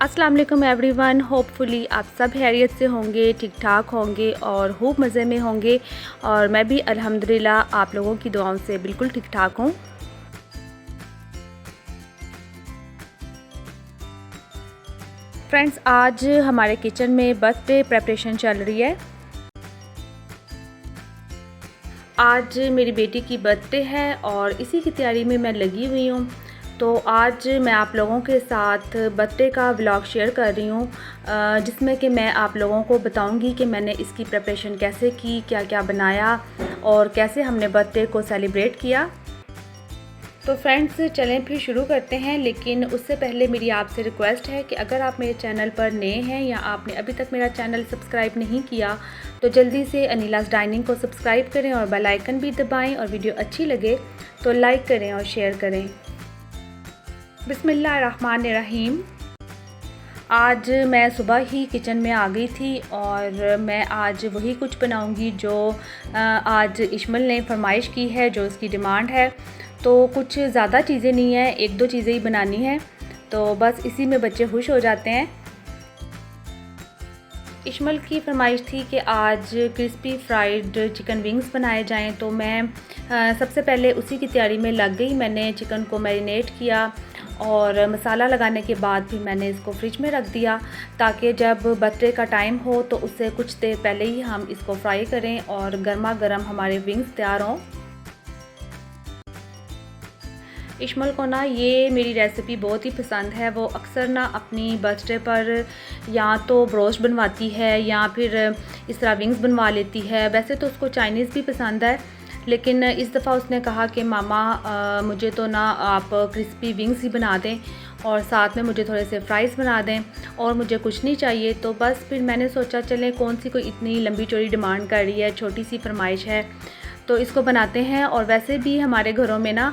अस्सलाम वालेकुम everyone. Hopefully आप सब खैरियत से होंगे, ठीक ठाक होंगे और खूब मज़े में होंगे। और मैं भी अल्हम्दुलिल्लाह आप लोगों की दुआओं से बिल्कुल ठीक ठाक हूँ। फ्रेंड्स, आज हमारे किचन में बर्थडे प्रेपरेशन चल रही है। आज मेरी बेटी की बर्थडे है और इसी की तैयारी में मैं लगी हुई हूँ। तो आज मैं आप लोगों के साथ बर्थडे का व्लॉग शेयर कर रही हूँ, जिसमें कि मैं आप लोगों को बताऊँगी कि मैंने इसकी प्रिपरेशन कैसे की, क्या क्या बनाया और कैसे हमने बर्थडे को सेलिब्रेट किया। तो फ्रेंड्स, चलें फिर शुरू करते हैं। लेकिन उससे पहले मेरी आपसे रिक्वेस्ट है कि अगर आप मेरे चैनल पर नए हैं या आपने अभी तक मेरा चैनल सब्सक्राइब नहीं किया तो जल्दी से अनीलास डाइनिंग को सब्सक्राइब करें और बेल आइकन भी दबाएं, और वीडियो अच्छी लगे तो लाइक करें और शेयर करें। बिस्मिल्लाहिर्रहमानिर्रहीम। आज मैं सुबह ही किचन में आ गई थी और मैं आज वही कुछ बनाऊंगी जो आज इश्मल ने फरमाइश की है, जो उसकी डिमांड है। तो कुछ ज़्यादा चीज़ें नहीं हैं, एक दो चीज़ें ही बनानी हैं, तो बस इसी में बच्चे खुश हो जाते हैं। इश्मल की फरमाइश थी कि आज क्रिस्पी फ्राइड चिकन विंग्स बनाए जाएं, तो मैं सबसे पहले उसी की तैयारी में लग गई। मैंने चिकन को मैरिनेट किया और मसाला लगाने के बाद फिर मैंने इसको फ्रिज में रख दिया, ताकि जब बर्थडे का टाइम हो तो उससे कुछ देर पहले ही हम इसको फ्राई करें और गर्मा गर्म हमारे विंग्स तैयार हों। इश्मल को ना ये मेरी रेसिपी बहुत ही पसंद है। वो अक्सर ना अपनी बर्थडे पर या तो ब्रोस्ट बनवाती है या फिर इस तरह विंग्स बनवा लेती है। वैसे तो उसको चाइनीज़ भी पसंद है, लेकिन इस दफ़ा उसने कहा कि मामा मुझे तो ना आप क्रिस्पी विंग्स ही बना दें और साथ में मुझे थोड़े से फ्राइज़ बना दें और मुझे कुछ नहीं चाहिए। तो बस फिर मैंने सोचा चलें, कौन सी कोई इतनी लंबी चौड़ी डिमांड कर रही है, छोटी सी फरमाइश है तो इसको बनाते हैं। और वैसे भी हमारे घरों में ना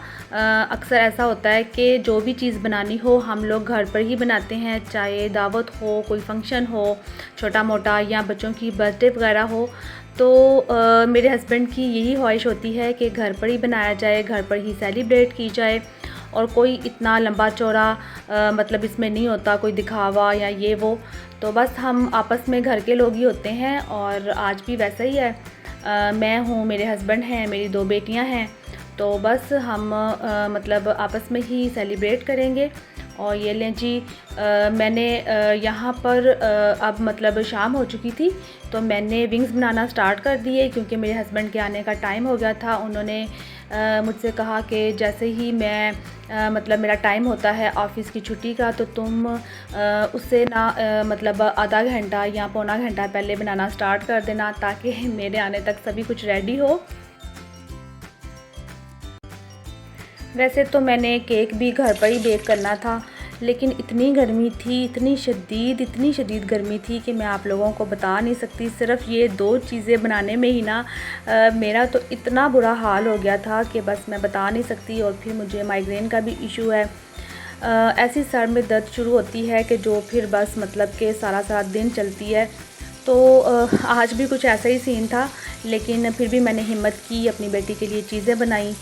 अक्सर ऐसा होता है कि जो भी चीज़ बनानी हो हम लोग घर पर ही बनाते हैं, चाहे दावत हो, कोई फंक्शन हो छोटा मोटा, या बच्चों की बर्थडे वगैरह हो। तो मेरे हस्बैंड की यही ख्वाहिश होती है कि घर पर ही बनाया जाए, घर पर ही सेलिब्रेट की जाए, और कोई इतना लंबा चौड़ा मतलब इसमें नहीं होता कोई दिखावा या ये वो। तो बस हम आपस में घर के लोग ही होते हैं और आज भी वैसा ही है। मैं हूँ, मेरे हस्बैंड हैं, मेरी दो बेटियाँ हैं, तो बस हम मतलब आपस में ही सेलिब्रेट करेंगे। और ये लें जी, मैंने यहाँ पर अब मतलब शाम हो चुकी थी तो मैंने विंग्स बनाना स्टार्ट कर दिए, क्योंकि मेरे हस्बैंड के आने का टाइम हो गया था। उन्होंने मुझसे कहा कि जैसे ही मैं मतलब मेरा टाइम होता है ऑफ़िस की छुट्टी का, तो तुम उससे ना मतलब आधा घंटा या पौना घंटा पहले बनाना स्टार्ट कर देना, ताकि मेरे आने तक सभी कुछ रेडी हो। वैसे तो मैंने केक भी घर पर ही बेक करना था, लेकिन इतनी गर्मी थी, इतनी शदीद गर्मी थी कि मैं आप लोगों को बता नहीं सकती। सिर्फ़ ये दो चीज़ें बनाने में ही ना मेरा तो इतना बुरा हाल हो गया था कि बस मैं बता नहीं सकती। और फिर मुझे माइग्रेन का भी इशू है। ऐसी सर में दर्द शुरू होती है कि जो फिर बस मतलब कि सारा दिन चलती है। तो आज भी कुछ ऐसा ही सीन था, लेकिन फिर भी मैंने हिम्मत की, अपनी बेटी के लिए चीज़ें बनाई।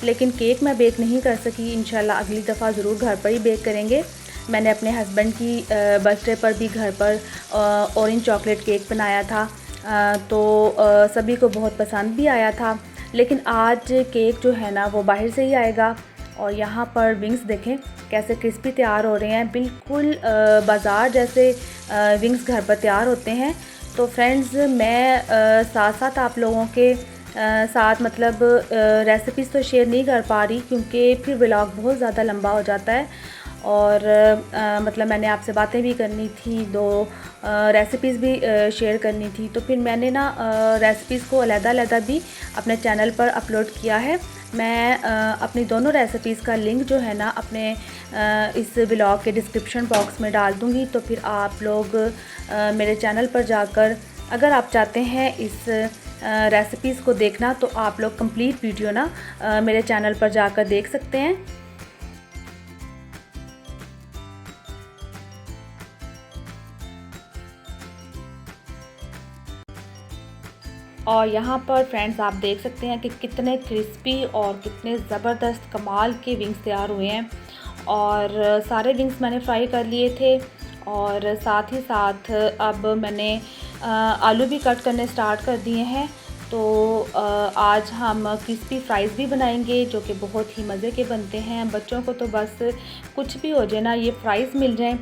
लेकिन केक मैं बेक नहीं कर सकी। इंशाल्लाह अगली दफ़ा ज़रूर घर पर ही बेक करेंगे। मैंने अपने हस्बैंड की बर्थडे पर भी घर पर ऑरेंज चॉकलेट केक बनाया था, तो सभी को बहुत पसंद भी आया था। लेकिन आज केक जो है ना वो बाहर से ही आएगा। और यहाँ पर विंग्स देखें कैसे क्रिस्पी तैयार हो रहे हैं, बिल्कुल बाज़ार जैसे विंग्स घर पर तैयार होते हैं। तो फ्रेंड्स, मैं साथ साथ आप लोगों के साथ मतलब रेसिपीज़ तो शेयर नहीं कर पा रही, क्योंकि फिर व्लॉग बहुत ज़्यादा लंबा हो जाता है। और मतलब मैंने आपसे बातें भी करनी थी, दो रेसिपीज़ भी शेयर करनी थी, तो फिर मैंने ना रेसिपीज़ को अलग-अलग भी अपने चैनल पर अपलोड किया है। मैं अपनी दोनों रेसिपीज़ का लिंक जो है ना अपने इस व्लॉग के डिस्क्रिप्शन बॉक्स में डाल दूँगी। तो फिर आप लोग मेरे चैनल पर जाकर, अगर आप चाहते हैं इस रेसिपीज़ को देखना, तो आप लोग कंप्लीट वीडियो ना मेरे चैनल पर जाकर देख सकते हैं। और यहाँ पर फ्रेंड्स आप देख सकते हैं कि कितने क्रिस्पी और कितने ज़बरदस्त कमाल के विंग्स तैयार हुए हैं। और सारे विंग्स मैंने फ्राई कर लिए थे और साथ ही साथ अब मैंने आलू भी कट करने स्टार्ट कर दिए हैं। तो आज हम क्रिस्पी फ्राइज़ भी बनाएंगे जो कि बहुत ही मज़े के बनते हैं। बच्चों को तो बस कुछ भी हो जाए ना, ये फ्राइज़ मिल जाएं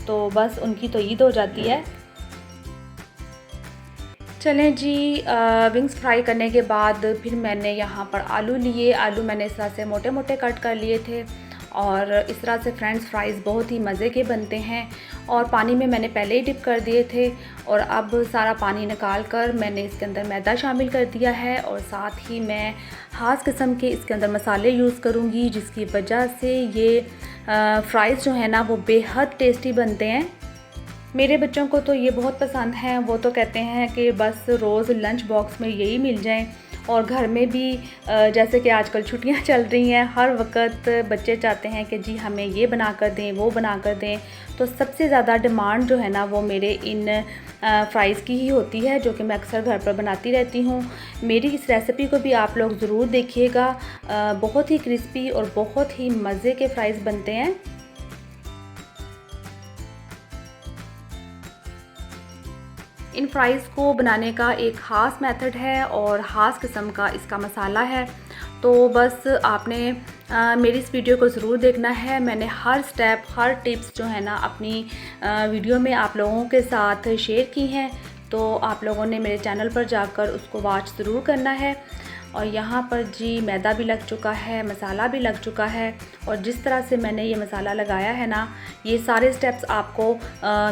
तो बस उनकी तो ईद हो जाती है। चलें जी, विंग्स फ्राई करने के बाद फिर मैंने यहाँ पर आलू लिए। आलू मैंने इस तरह से मोटे मोटे कट कर लिए थे और इस तरह से फ्रेंच फ्राइज़ बहुत ही मज़े के बनते हैं। और पानी में मैंने पहले ही डिप कर दिए थे और अब सारा पानी निकाल कर मैंने इसके अंदर मैदा शामिल कर दिया है और साथ ही मैं ख़ास किस्म के इसके अंदर मसाले यूज़ करूँगी, जिसकी वजह से ये फ्राइज़ जो है ना वो बेहद टेस्टी बनते हैं। मेरे बच्चों को तो ये बहुत पसंद है। वो तो कहते हैं कि बस रोज़ लंच बॉक्स में यही मिल जाएं। और घर में भी जैसे कि आजकल छुट्टियां चल रही हैं, हर वक्त बच्चे चाहते हैं कि जी हमें ये बना कर दें, वो बना कर दें। तो सबसे ज़्यादा डिमांड जो है ना वो मेरे इन फ्राइज़ की ही होती है, जो कि मैं अक्सर घर पर बनाती रहती हूँ। मेरी इस रेसिपी को भी आप लोग ज़रूर देखिएगा। बहुत ही क्रिस्पी और बहुत ही मज़े के फ्राइज़ बनते हैं। इन फ्राइज़ को बनाने का एक ख़ास मेथड है और ख़ास किस्म का इसका मसाला है। तो बस आपने मेरी इस वीडियो को ज़रूर देखना है। मैंने हर स्टेप, हर टिप्स जो है ना अपनी वीडियो में आप लोगों के साथ शेयर की हैं। तो आप लोगों ने मेरे चैनल पर जाकर उसको वॉच ज़रूर करना है। और यहाँ पर जी मैदा भी लग चुका है, मसाला भी लग चुका है। और जिस तरह से मैंने ये मसाला लगाया है ना, ये सारे स्टेप्स आपको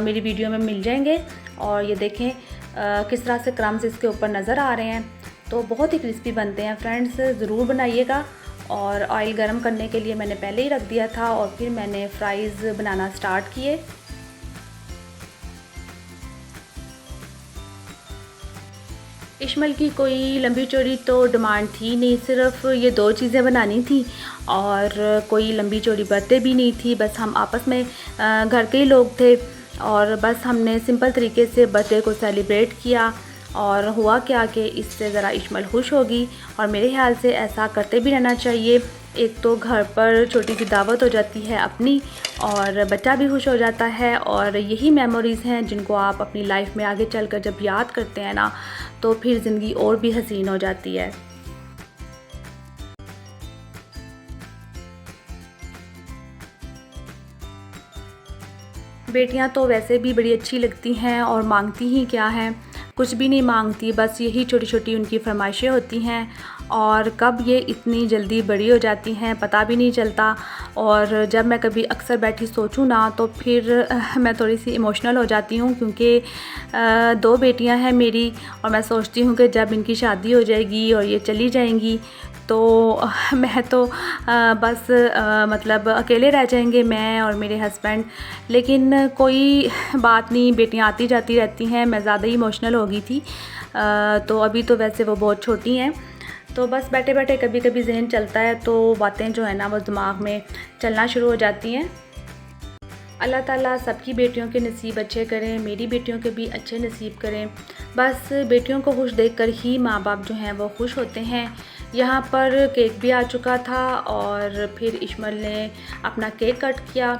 मेरी वीडियो में मिल जाएंगे। और ये देखें किस तरह से क्रम्स इसके ऊपर नज़र आ रहे हैं। तो बहुत ही क्रिस्पी बनते हैं फ्रेंड्स, ज़रूर बनाइएगा। और ऑयल गरम करने के लिए मैंने पहले ही रख दिया था और फिर मैंने फ्राइज़ बनाना स्टार्ट किए। इश्माइल की कोई लंबी चौड़ी तो डिमांड थी नहीं, सिर्फ ये 2 चीज़ें बनानी थी और कोई लंबी चौड़ी बातें भी नहीं थी। बस हम आपस में घर के ही लोग थे और बस हमने सिंपल तरीके से बर्थडे को सेलिब्रेट किया। और हुआ क्या कि इससे ज़रा इश्माइल खुश होगी और मेरे ख्याल से ऐसा करते भी रहना चाहिए। एक तो घर पर छोटी सी दावत हो जाती है अपनी और बच्चा भी खुश हो जाता है। और यही मेमोरीज़ हैं जिनको आप अपनी लाइफ में आगे चलकर जब याद करते हैं ना, तो फिर ज़िंदगी और भी हसीन हो जाती है। बेटियां तो वैसे भी बड़ी अच्छी लगती हैं और मांगती ही क्या हैं, कुछ भी नहीं मांगती, बस यही छोटी छोटी उनकी फरमाइशें होती हैं। और कब ये इतनी जल्दी बड़ी हो जाती हैं पता भी नहीं चलता। और जब मैं कभी अक्सर बैठी सोचूं ना तो फिर मैं थोड़ी सी इमोशनल हो जाती हूँ, क्योंकि 2 बेटियां हैं मेरी और मैं सोचती हूँ कि जब इनकी शादी हो जाएगी और ये चली जाएंगी तो मैं तो बस मतलब अकेले रह जाएंगे, मैं और मेरे हस्बैंड। लेकिन कोई बात नहीं, बेटियां आती जाती रहती हैं। मैं ज़्यादा ही इमोशनल हो गई थी। तो अभी तो वैसे वो बहुत छोटी हैं। तो बस बैठे बैठे कभी कभी जहन चलता है तो बातें जो है ना वो दिमाग में चलना शुरू हो जाती हैं। अल्लाह ताला सबकी बेटियों के नसीब अच्छे करें, मेरी बेटियों के भी अच्छे नसीब करें। बस बेटियों को खुश देखकर ही माँ बाप जो हैं वो खुश होते हैं। यहाँ पर केक भी आ चुका था और फिर इश्माइल ने अपना केक कट किया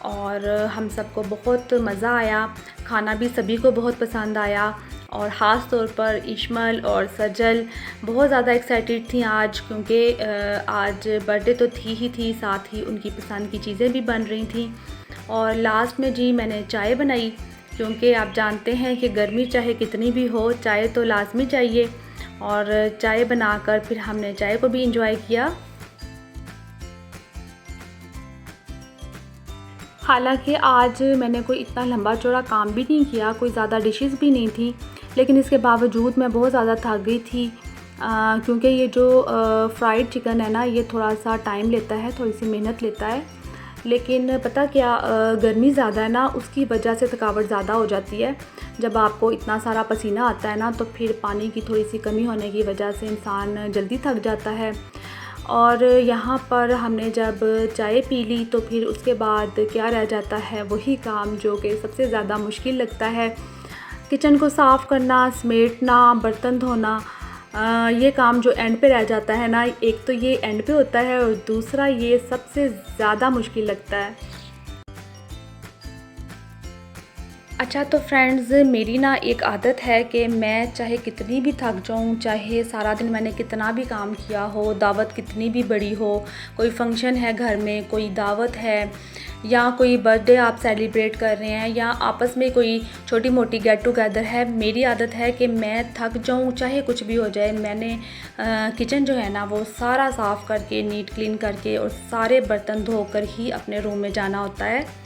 और हम सबको बहुत मज़ा आया। खाना भी सभी को बहुत पसंद आया और ख़ास तौर पर इश्माइल और सजल बहुत ज़्यादा एक्साइटेड थी आज, क्योंकि आज बर्थडे तो थी ही थी, साथ ही उनकी पसंद की चीज़ें भी बन रही थी। और लास्ट में जी मैंने चाय बनाई, क्योंकि आप जानते हैं कि गर्मी चाहे कितनी भी हो चाय तो लाजमी चाहिए। और चाय बनाकर फिर हमने चाय को भी इंजॉय किया। हालांकि आज मैंने कोई इतना लंबा चौड़ा काम भी नहीं किया, कोई ज़्यादा डिशेस भी नहीं थी, लेकिन इसके बावजूद मैं बहुत ज़्यादा थक गई थी, क्योंकि ये जो फ्राइड चिकन है ना ये थोड़ा सा टाइम लेता है, थोड़ी सी मेहनत लेता है। लेकिन पता क्या, गर्मी ज़्यादा है ना, उसकी वजह से थकावट ज़्यादा हो जाती है। जब आपको इतना सारा पसीना आता है ना तो फिर पानी की थोड़ी सी कमी होने की वजह से इंसान जल्दी थक जाता है। और यहाँ पर हमने जब चाय पी ली तो फिर उसके बाद क्या रह जाता है, वही काम जो कि सबसे ज़्यादा मुश्किल लगता है, किचन को साफ़ करना, समेटना, बर्तन धोना। ये काम जो एंड पे रह जाता है ना, एक तो ये एंड पे होता है और दूसरा ये सबसे ज़्यादा मुश्किल लगता है। अच्छा तो फ्रेंड्स, मेरी ना एक आदत है कि मैं चाहे कितनी भी थक जाऊँ, चाहे सारा दिन मैंने कितना भी काम किया हो, दावत कितनी भी बड़ी हो, कोई फंक्शन है घर में, कोई दावत है या कोई बर्थडे आप सेलिब्रेट कर रहे हैं या आपस में कोई छोटी मोटी गेट टुगेदर है, मेरी आदत है कि मैं थक जाऊँ चाहे कुछ भी हो जाए, मैंने किचन जो है ना वो सारा साफ़ करके नीट क्लीन करके और सारे बर्तन धोकर ही अपने रूम में जाना होता है।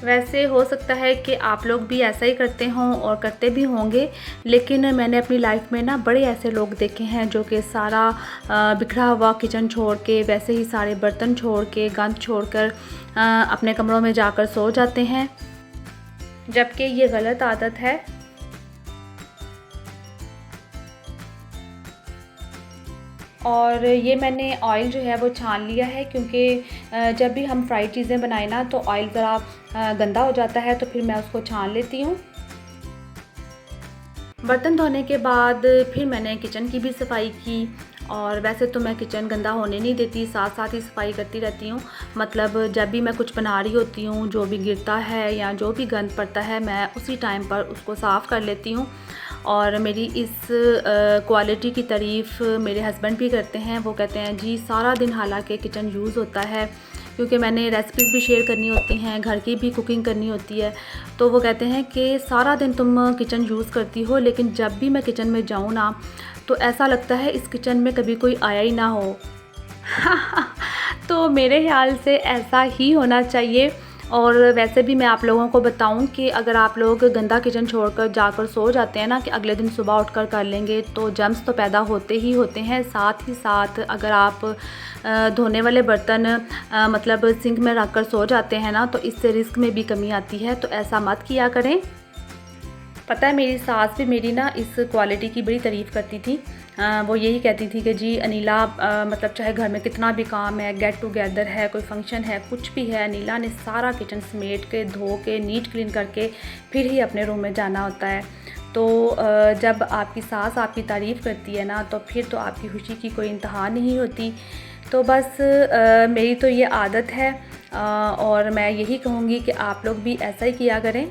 वैसे हो सकता है कि आप लोग भी ऐसा ही करते हों और करते भी होंगे, लेकिन मैंने अपनी लाइफ में ना बड़े ऐसे लोग देखे हैं जो कि सारा बिखरा हुआ किचन छोड़ के, वैसे ही सारे बर्तन छोड़ के, गंद छोड़कर अपने कमरों में जाकर सो जाते हैं, जबकि ये गलत आदत है। और ये मैंने ऑयल जो है वो छान लिया है, क्योंकि जब भी हम फ्राइड चीज़ें बनाए ना तो ऑयल ज़रा गंदा हो जाता है, तो फिर मैं उसको छान लेती हूँ। बर्तन धोने के बाद फिर मैंने किचन की भी सफाई की, और वैसे तो मैं किचन गंदा होने नहीं देती, साथ साथ ही सफाई करती रहती हूँ। मतलब जब भी मैं कुछ बना रही होती हूँ, जो भी गिरता है या जो भी गंद पड़ता है, मैं उसी टाइम पर उसको साफ़ कर लेती हूँ। और मेरी इस क्वालिटी की तारीफ़ मेरे हस्बैंड भी करते हैं। वो कहते हैं जी सारा दिन हालांकि किचन यूज़ होता है, क्योंकि मैंने रेसिपीज़ भी शेयर करनी होती हैं, घर की भी कुकिंग करनी होती है, तो वो कहते हैं कि सारा दिन तुम किचन यूज़ करती हो, लेकिन जब भी मैं किचन में जाऊँ ना तो ऐसा लगता है इस किचन में कभी कोई आया ही ना हो। तो मेरे ख्याल से ऐसा ही होना चाहिए। और वैसे भी मैं आप लोगों को बताऊं कि अगर आप लोग गंदा किचन छोड़कर जाकर सो जाते हैं ना कि अगले दिन सुबह उठकर कर लेंगे, तो जर्म्स तो पैदा होते ही होते हैं। साथ ही साथ अगर आप धोने वाले बर्तन मतलब सिंक में रख कर सो जाते हैं ना, तो इससे रिस्क में भी कमी आती है, तो ऐसा मत किया करें। पता है मेरी सास भी मेरी ना इस क्वालिटी की बड़ी तारीफ़ करती थी। वो यही कहती थी कि जी अनीला मतलब चाहे घर में कितना भी काम है, गेट टुगेदर है, कोई फंक्शन है, कुछ भी है, अनीला ने सारा किचन समेट के धो के नीट क्लीन करके फिर ही अपने रूम में जाना होता है। तो जब आपकी सास आपकी तारीफ़ करती है ना, तो फिर तो आपकी खुशी की कोई इंतहा नहीं होती। तो बस मेरी तो ये आदत है, और मैं यही कहूँगी कि आप लोग भी ऐसा ही किया करें।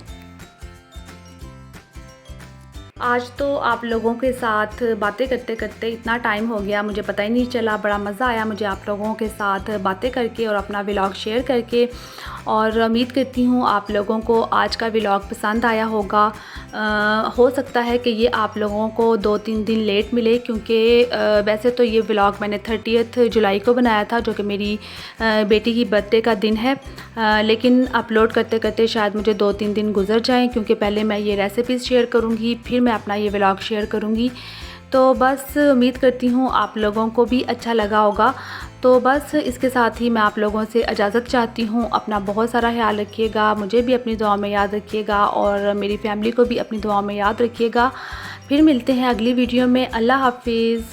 आज तो आप लोगों के साथ बातें करते करते इतना टाइम हो गया, मुझे पता ही नहीं चला। बड़ा मज़ा आया मुझे आप लोगों के साथ बातें करके और अपना व्लॉग शेयर करके, और उम्मीद करती हूँ आप लोगों को आज का व्लॉग पसंद आया होगा। हो सकता है कि ये आप लोगों को 2-3 दिन लेट मिले, क्योंकि वैसे तो ये व्लॉग मैंने 30 जुलाई को बनाया था, जो कि मेरी बेटी की बर्थडे का दिन है, लेकिन अपलोड करते करते शायद मुझे 2-3 दिन गुजर जाएं, क्योंकि पहले मैं ये रेसिपीज़ शेयर करूँगी, फिर मैं अपना ये व्लॉग शेयर करूँगी। तो बस उम्मीद करती हूँ आप लोगों को भी अच्छा लगा होगा। तो बस इसके साथ ही मैं आप लोगों से इजाज़त चाहती हूँ। अपना बहुत सारा ख्याल रखिएगा, मुझे भी अपनी दुआ में याद रखिएगा और मेरी फैमिली को भी अपनी दुआ में याद रखिएगा। फिर मिलते हैं अगली वीडियो में। अल्लाह हाफिज़।